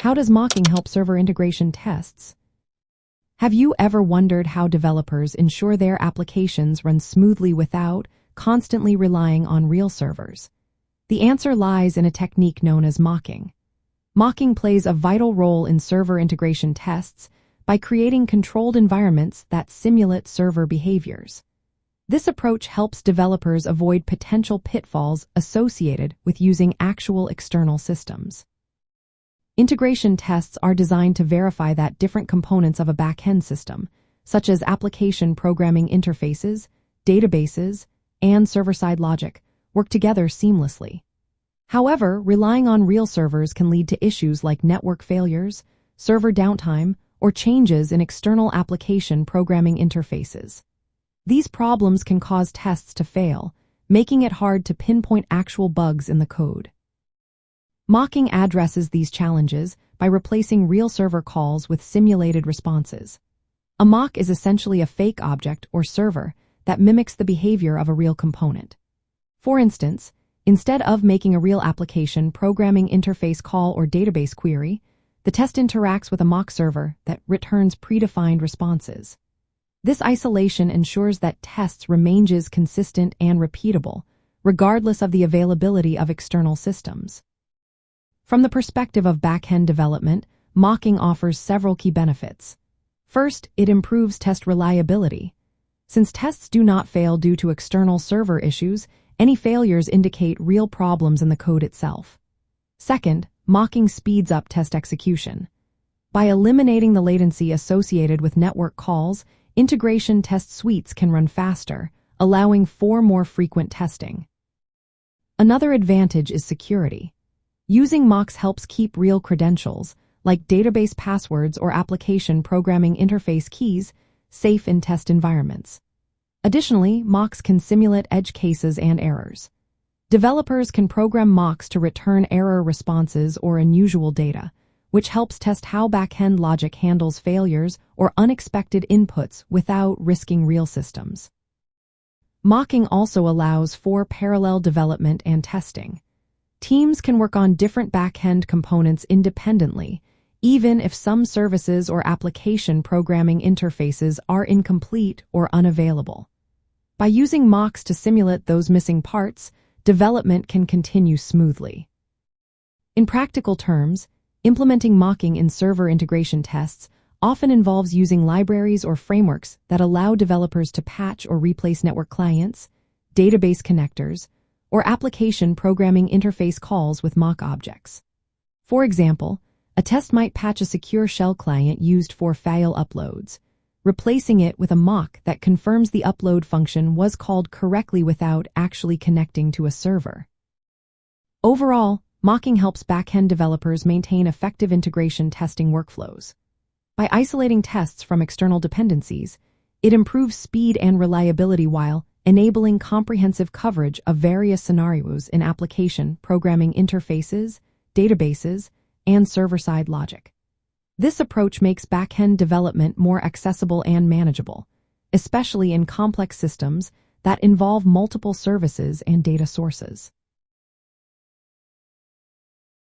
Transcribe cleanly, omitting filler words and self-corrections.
How does mocking help server integration tests? Have you ever wondered how developers ensure their applications run smoothly without constantly relying on real servers? The answer lies in a technique known as mocking. Mocking plays a vital role in server integration tests by creating controlled environments that simulate server behaviors. This approach helps developers avoid potential pitfalls associated with using actual external systems. Integration tests are designed to verify that different components of a backend system, such as application programming interfaces, databases, and server-side logic, work together seamlessly. However, relying on real servers can lead to issues like network failures, server downtime, or changes in external application programming interfaces. These problems can cause tests to fail, making it hard to pinpoint actual bugs in the code. Mocking addresses these challenges by replacing real server calls with simulated responses. A mock is essentially a fake object or server that mimics the behavior of a real component. For instance, instead of making a real application programming interface call or database query, the test interacts with a mock server that returns predefined responses. This isolation ensures that tests remain consistent and repeatable, regardless of the availability of external systems. From the perspective of backend development, mocking offers several key benefits. First, it improves test reliability. Since tests do not fail due to external server issues, any failures indicate real problems in the code itself. Second, mocking speeds up test execution. By eliminating the latency associated with network calls, integration test suites can run faster, allowing for more frequent testing. Another advantage is security. Using mocks helps keep real credentials, like database passwords or application programming interface keys, safe in test environments. Additionally, mocks can simulate edge cases and errors. Developers can program mocks to return error responses or unusual data, which helps test how backend logic handles failures or unexpected inputs without risking real systems. Mocking also allows for parallel development and testing. Teams can work on different backend components independently, even if some services or application programming interfaces are incomplete or unavailable. By using mocks to simulate those missing parts, development can continue smoothly. In practical terms, implementing mocking in server integration tests often involves using libraries or frameworks that allow developers to patch or replace network clients, database connectors, or application programming interface calls with mock objects. For example, a test might patch a secure shell client used for file uploads, replacing it with a mock that confirms the upload function was called correctly without actually connecting to a server. Overall, mocking helps backend developers maintain effective integration testing workflows. By isolating tests from external dependencies, it improves speed and reliability while enabling comprehensive coverage of various scenarios in application programming interfaces, databases, and server-side logic. This approach makes backend development more accessible and manageable, especially in complex systems that involve multiple services and data sources.